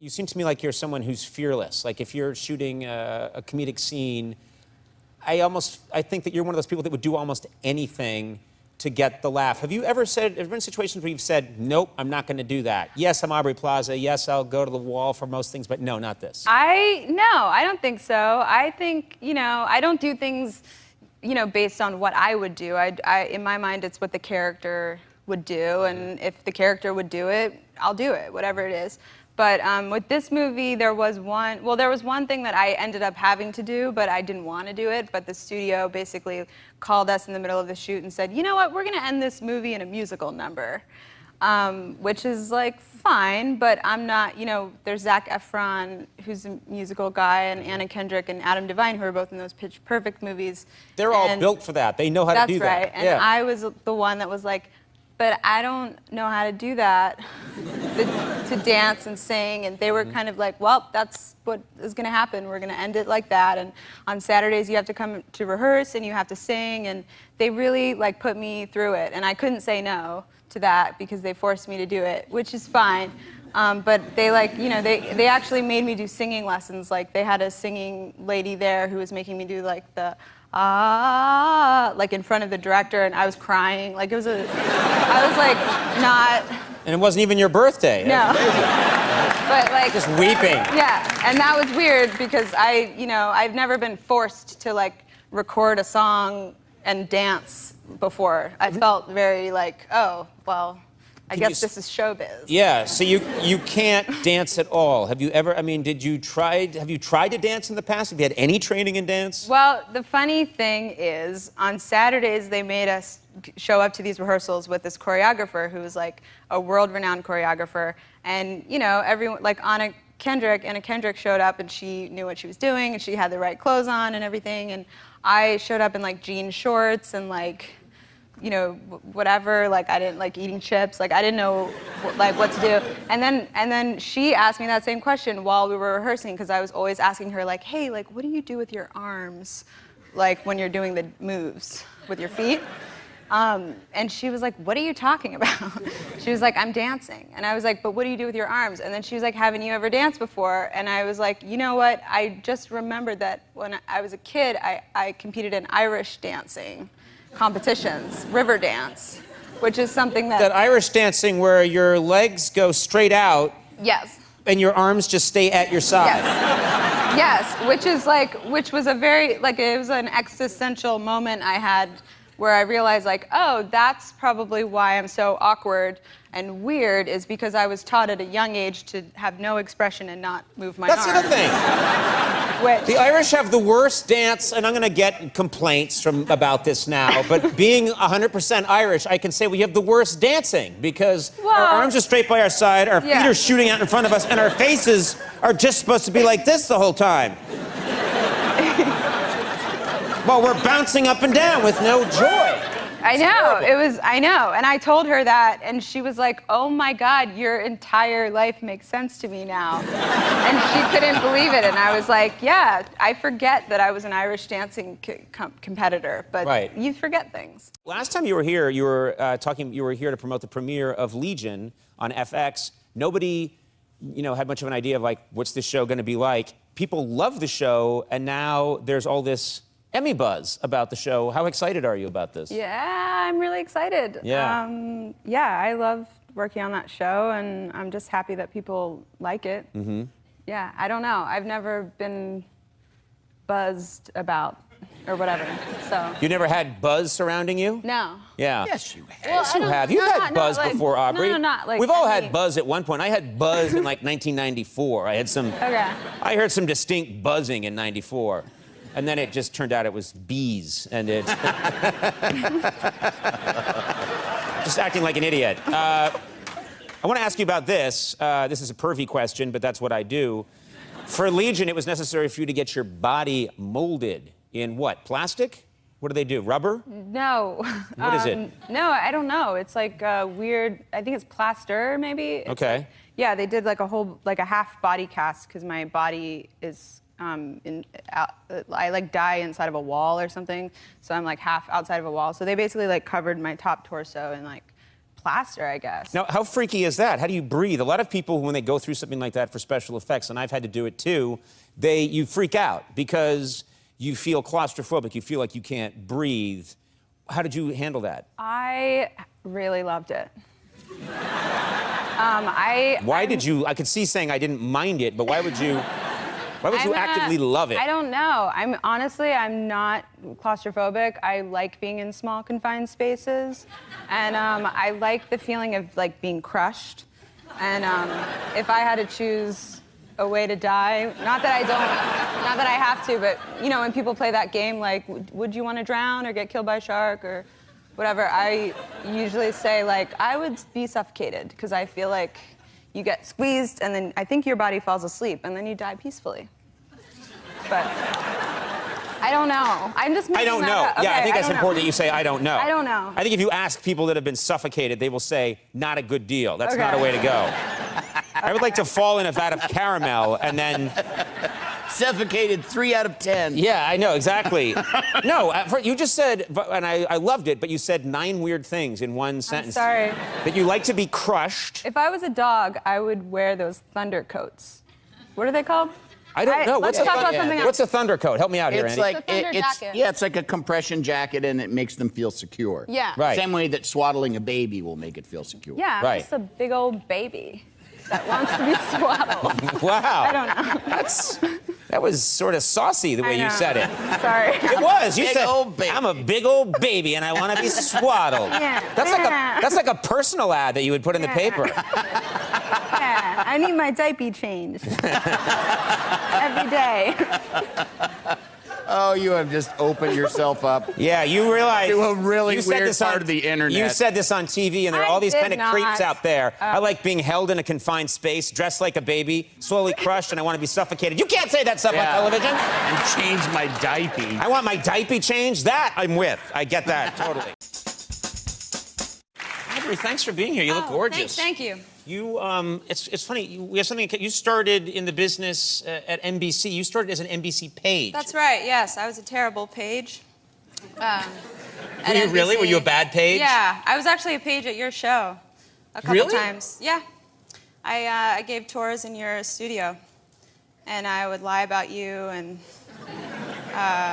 You seem to me like you're someone who's fearless. Like if you're shooting a comedic scene, I think that you're one of those people that would do almost anything to get the laugh. Have you ever said, there have been situations where you've said, nope, I'm not gonna do that. Yes, I'm Aubrey Plaza. Yes, I'll go to the wall for most things, but no, not this. No, I don't think so. I think, I don't do things, based on what I would do. In my mind, it's what the character would do, and if the character would do it, I'll do it, whatever it is. But with this movie, there was one thing that I ended up having to do, but I didn't want to do it. But the studio basically called us in the middle of the shoot and said, you know what, we're going to end this movie in a musical number, which is like fine, but I'm not, there's Zac Efron, who's a musical guy, and Anna Kendrick and Adam Devine, who are both in those Pitch Perfect movies. They're all built for that. They know how to do that. That's right. And yeah. I was the one that was like, but I don't know how to do that, to dance and sing. And they were kind of like, well, that's what is going to happen. We're going to end it like that. And on Saturdays, you have to come to rehearse and you have to sing. And they really put me through it. And I couldn't say no to that because they forced me to do it, which is fine. But they they actually made me do singing lessons. Like they had a singing lady there who was making me do the in front of the director, and I was crying. I was not. And it wasn't even your birthday. No. But just weeping. Yeah, and that was weird because I've never been forced to record a song and dance before. I felt very oh, well, I guess this is showbiz. Yeah, so you can't dance at all. Have you ever, have you tried to dance in the past? Have you had any training in dance? Well, the funny thing is, on Saturdays, they made us show up to these rehearsals with this choreographer who was a world-renowned choreographer. And, everyone, Anna Kendrick showed up and she knew what she was doing and she had the right clothes on and everything. And I showed up in jean shorts and whatever, I didn't like eating chips, I didn't know what to do. And then she asked me that same question while we were rehearsing, because I was always asking her hey, what do you do with your arms, when you're doing the moves with your feet? And she was like, what are you talking about? She was like, I'm dancing. And I was like, but what do you do with your arms? And then she was like, haven't you ever danced before? And I was like, you know what, I just remembered that when I was a kid, I competed in Irish dancing competitions, river dance, which is something that Irish dancing where your legs go straight out. Yes. And your arms just stay at your side. Yes, which was a very, it was an existential moment I had where I realized oh, that's probably why I'm so awkward and weird, is because I was taught at a young age to have no expression and not move my arms. That's the thing. The Irish have the worst dance, and I'm going to get complaints about this now, but being 100% Irish, I can say we have the worst dancing because our arms are straight by our side, our feet are shooting out in front of us, and our faces are just supposed to be like this the whole time. Well, we're bouncing up and down with no joy. I know, and I told her that, and she was like, oh my God, your entire life makes sense to me now. And she couldn't believe it, and I was like, yeah, I forget that I was an Irish dancing competitor, but you forget things. Last time you were here, you were here to promote the premiere of Legion on FX. Nobody, had much of an idea of what's this show gonna be like. People love the show, and now there's all this Emmy buzz about the show. How excited are you about this? Yeah, I'm really excited. Yeah. I love working on that show, and I'm just happy that people like it. Mm-hmm. Yeah, I don't know. I've never been buzzed about or whatever, so. You never had buzz surrounding you? No. Yeah. Yes, you have. Yes, you have. You've had buzz before, Aubrey. No, not We've all had buzz at one point. I had buzz in 1994. I had some. Okay. I heard some distinct buzzing in '94. And then it just turned out it was bees, and it... just acting like an idiot. I want to ask you about this. This is a pervy question, but that's what I do. For Legion, it was necessary for you to get your body molded in what? Plastic? What do they do? Rubber? No. What is it? No, I don't know. It's weird, I think it's plaster, maybe. It's okay. Yeah, they did a half body cast, because my body is... I die inside of a wall or something, so I'm half outside of a wall. So they basically covered my top torso and plaster, I guess. Now, how freaky is that? How do you breathe? A lot of people, when they go through something like that for special effects, and I've had to do it too, you freak out because you feel claustrophobic. You feel like you can't breathe. How did you handle that? I really loved it. Why did you? I could see saying I didn't mind it, but why would you? Why would you actively love it? I don't know. I'm not claustrophobic. I like being in small confined spaces, and I like the feeling of like being crushed. And if I had to choose a way to die, not that I have to, but you know, when people play that game, like, would you want to drown or get killed by a shark or whatever? I usually say like I would be suffocated because I feel like you get squeezed and then I think your body falls asleep and then you die peacefully. But I don't know. I'm just making I don't know. Okay, yeah, I think that's don't important know. that you say I don't know. I don't know. I think if you ask people that have been suffocated, they will say, not a good deal. That's not a way to go. I would like to fall in a vat of caramel and then... Suffocated 3 out of 10. Yeah, I know, exactly. No, you just said, and I loved it, but you said 9 weird things in one sentence. I'm sorry. That you like to be crushed. If I was a dog, I would wear those thunder coats. What are they called? I don't know. Let's talk about something else. What's a thunder coat? Help me out here, It's Andy. like It's a thunder jacket. yeah, it's like a compression jacket, and it makes them feel secure. Yeah. Right. Same way that swaddling a baby will make it feel secure. Yeah, I'm Right. just a big old baby that wants to be swaddled. Wow. I don't know. That was sort of saucy the way you said it. Sorry. It was. You Big said, old baby. I'm a big old baby and I want to be swaddled. Yeah. That's like a personal ad that you would put in the paper. Yeah, I need my diaper changed every day. Oh, you have just opened yourself up. Yeah, you realize To a really you said weird this on- part of the internet. You said this on TV, and there are I all these did kind of not. creeps out there. I like being held in a confined space, dressed like a baby, slowly crushed, and I want to be suffocated. You can't say that stuff on television. And change my diaper. I want my diaper changed. That I'm with. I get that totally. Aubrey, thanks for being here. You look gorgeous. Thank you. You, it's funny. We have something. You started in the business at NBC. You started as an NBC page. That's right, yes. I was a terrible page. Were you really? Were you a bad page? Yeah, I was actually a page at your show a couple Really? times. Yeah. I gave tours in your studio, and I would lie about you and...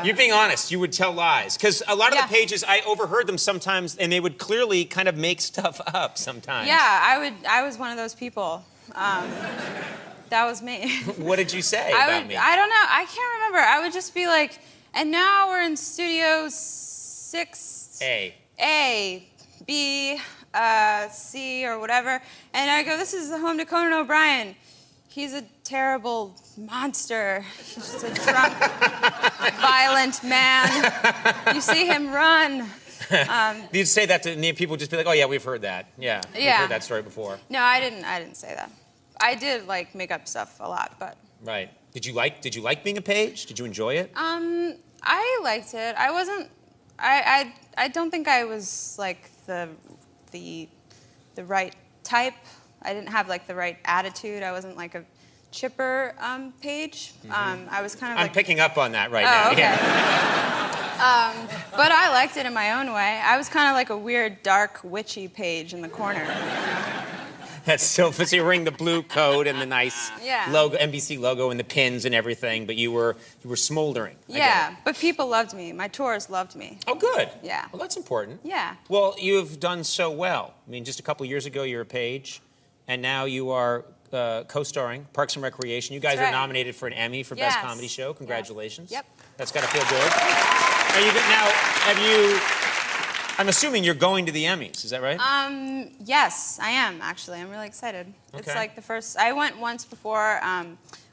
You're being honest. You would tell lies. Because a lot of Yeah. the pages, I overheard them sometimes, and they would clearly kind of make stuff up sometimes. Yeah, I was one of those people. That was me. What did you say about me? I don't know. I can't remember. I would just be like, and now we're in Studio 6... A, B, C, or whatever. And I go, this is the home to Conan O'Brien. He's a terrible monster. He's just a drunk, violent man. You see him run. You'd say that to people, would just be like, oh, yeah, we've heard that. Yeah, we've Yeah. heard that story before. No, I didn't say that. I did like make up stuff a lot, but Right. Did you like being a page? Did you enjoy it? I liked it. I wasn't. I don't think I was like the right type. I didn't have like the right attitude. I wasn't like a chipper page. I was kind of I'm like. picking up on that right now. Oh, okay. Yeah. But I liked it in my own way. I was kind of like a weird, dark, witchy page in the corner. That's so you're wearing the blue coat and the nice Yeah. logo, NBC logo, and the pins and everything, but you were smoldering. I get Yeah, it. but people loved me. My tours loved me. Oh, good. Yeah. Well, that's important. Yeah. Well, you've done so well. I mean, just a couple years ago, you were a page, and now you are co-starring Parks and Recreation. You guys That's right. are nominated for an Emmy for Best Yes. Comedy Show. Congratulations. Yep. That's got to feel good. I'm assuming you're going to the Emmys. Is that right? Yes, I am actually. I'm really excited. It's Okay. like the first. I went once before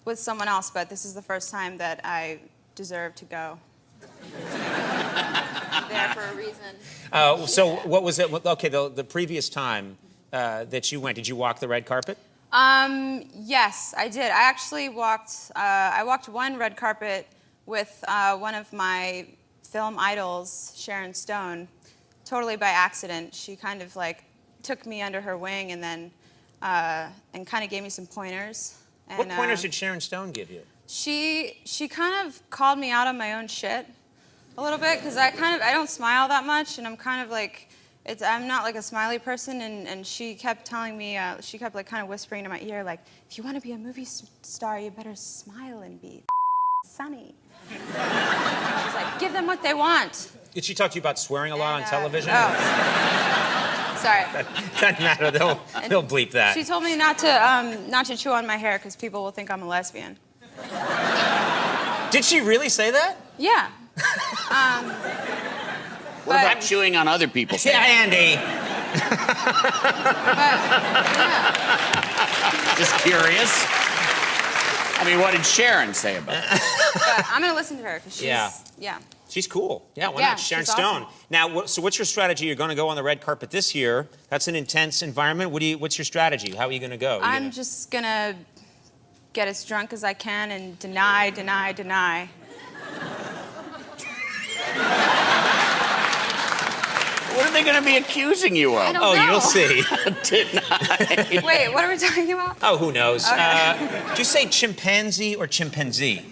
with someone else, but this is the first time that I deserve to go. I'm there for a reason. So what was it? Okay, the previous time that you went, did you walk the red carpet? Yes, I did. I actually walked. I walked one red carpet with one of my film idols, Sharon Stone, totally by accident. She kind of like took me under her wing and then and kind of gave me some pointers. And, What pointers did Sharon Stone give you? She kind of called me out on my own shit a little bit because I don't smile that much and I'm kind of like I'm not like a smiley person, and she kept telling me, she kept like kind of whispering in my ear, like, if you want to be a movie star, you better smile and be sunny. She's like, give them what they want. Did she talk to you about swearing a lot on television? Oh. Sorry. Doesn't matter. They'll bleep that. She told me not to chew on my hair because people will think I'm a lesbian. Did she really say that? Yeah. What about chewing on other people's hair? Yeah, Andy. But, yeah. Just curious. I mean, what did Sharon say about it? But I'm gonna listen to her because she's yeah. She's cool. Yeah, why Yeah, not? Sharon she's Stone. awesome. Now, so what's your strategy? You're going to go on the red carpet this year. That's an intense environment. What's your strategy? How are you going to go? I'm just gonna get as drunk as I can and deny. What are they going to be accusing you of? I don't Oh, know. you'll see. Deny. Wait, what are we talking about? Oh, who knows? Okay. Do you say chimpanzee or chimpanzee?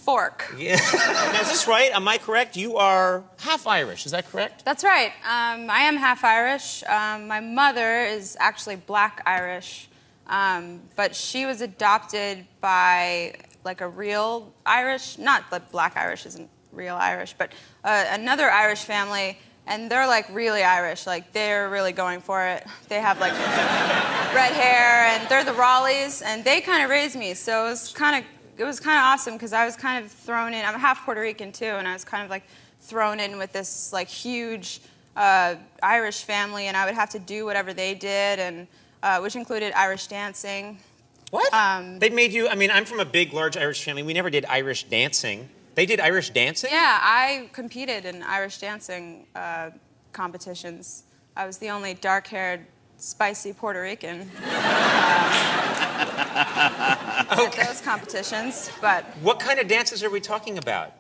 Fork. Yeah. Now, is this right? Am I correct? You are half Irish. Is that correct? That's right. I am half Irish. My mother is actually Black Irish, but she was adopted by like a real Irish, not that Black Irish isn't real Irish, but another Irish family, and they're like really Irish. Like they're really going for it. They have like red hair, and they're the Raleighs, and they kind of raised me. So it was kind of awesome because I was kind of thrown in. I'm half Puerto Rican too, and I was kind of like thrown in with this like huge Irish family, and I would have to do whatever they did, and which included Irish dancing. What? They made you, I mean, I'm from a big, large Irish family. We never did Irish dancing. They did Irish dancing? Yeah, I competed in Irish dancing competitions. I was the only dark-haired, spicy Puerto Rican at those competitions, but What kind of dances are we talking about?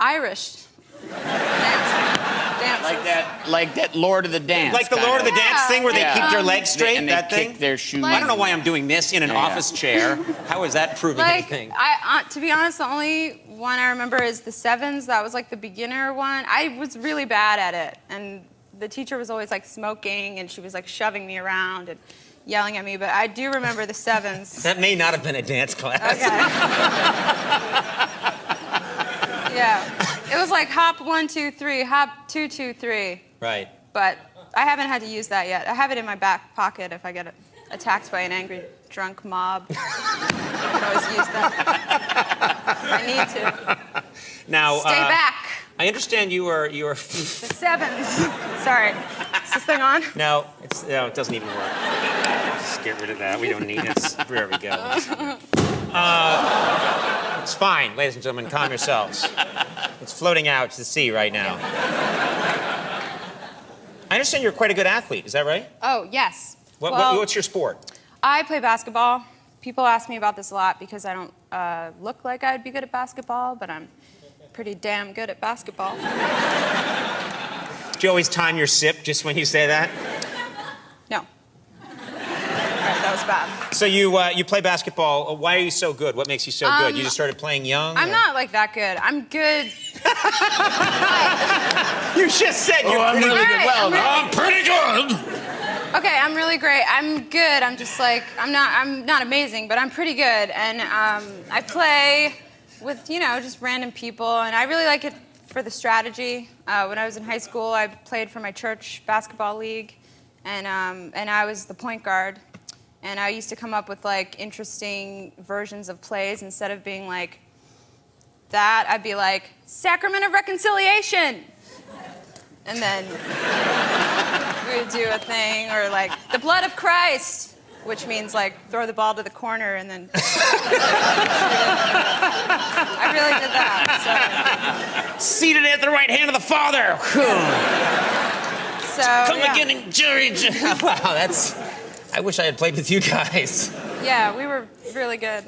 Irish dances. Like that Lord of the Dance. Like the Lord of the Dance Yeah. thing where they Yeah. keep their legs straight, and they that kick thing? their shoes. I don't know why I'm doing this in an office chair. How is that proving anything? To be honest, the only one I remember is the sevens. That was like the beginner one. I was really bad at it, and the teacher was always like smoking, and she was like shoving me around and yelling at me. But I do remember the sevens. That may not have been a dance class. Okay. Yeah, it was like hop 1, 2, 3, hop 2, 2, 3. Right. But I haven't had to use that yet. I have it in my back pocket if I get attacked by an angry drunk mob. I can always use that. I need to. Now, Stay back. I understand you are. The sevens. Sorry. Is this thing on? No, it doesn't even work. Just get rid of that. We don't need this. There we go. It's fine, ladies and gentlemen. Calm yourselves. It's floating out to the sea right now. I understand you're quite a good athlete. Is that right? Oh, yes. What's your sport? I play basketball. People ask me about this a lot because I don't look like I'd be good at basketball, but I'm pretty damn good at basketball. Do you always time your sip just when you say that? No. All right, that was bad. So you play basketball. Why are you so good? What makes you so good? You just started playing young? I'm not like that good. I'm good. You just said you're I'm pretty really good. All right, Well, I'm I'm pretty good. Okay, I'm really great. I'm good. I'm just like I'm not amazing, but I'm pretty good. And I play with just random people, and I really like it for the strategy. When I was in high school, I played for my church basketball league, and I was the point guard. And I used to come up with like interesting versions of plays. Instead of being like that, I'd be like Sacrament of Reconciliation, and then we would do a thing, or like the blood of Christ, which means like throw the ball to the corner and then. I really did that. Seated at the right hand of the Father. So yeah. again and jury. Wow, that's. I wish I had played with you guys. Yeah, we were really good.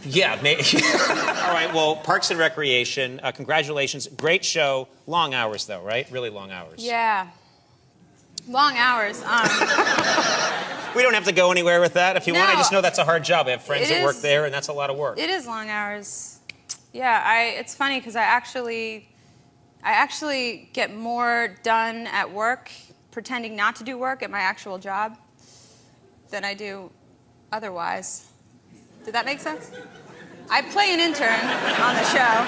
Yeah, maybe. All right, well, Parks and Recreation, congratulations. Great show. Long hours, though, right? Really long hours. Yeah. Long hours. We don't have to go anywhere with that. If you want, I No. just know that's a hard job. I have friends It that work is. there, and that's a lot of work. It is long hours. Yeah, it's funny because I actually I actually get more done at work pretending not to do work at my actual job than I do otherwise. Did that make sense? I play an intern on the show.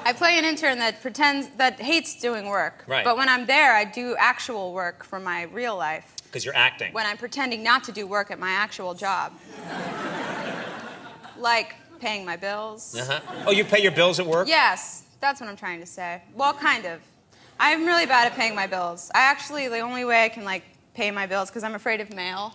I play an intern that hates doing work. Right. But when I'm there, I do actual work for my real life. Because you're acting. When I'm pretending not to do work at my actual job. Like paying my bills. Uh-huh. Oh, you pay your bills at work? Yes, that's what I'm trying to say. Well, kind of. I'm really bad at paying my bills. The only way I can pay my bills, because I'm afraid of mail.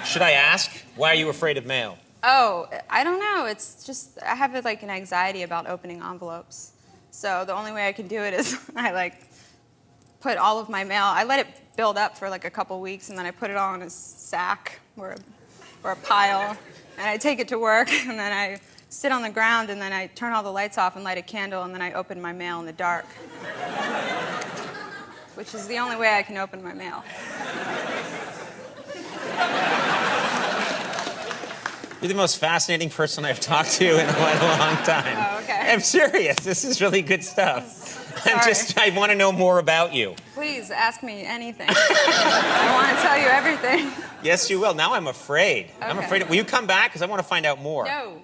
Should I ask? Why are you afraid of mail? Oh, I don't know. It's just, I have an anxiety about opening envelopes. So the only way I can do it is I put all of my mail, I let it build up for a couple weeks, and then I put it all in a sack or a pile, and I take it to work, and then I sit on the ground, and then I turn all the lights off and light a candle, and then I open my mail in the dark. Which is the only way I can open my mail. You're the most fascinating person I've talked to in quite a long time. Oh, okay. I'm serious. This is really good stuff. I want to know more about you. Please ask me anything. I want to tell you everything. Yes, you will. Now I'm afraid. Okay. I'm afraid. Will you come back? Because I want to find out more. No.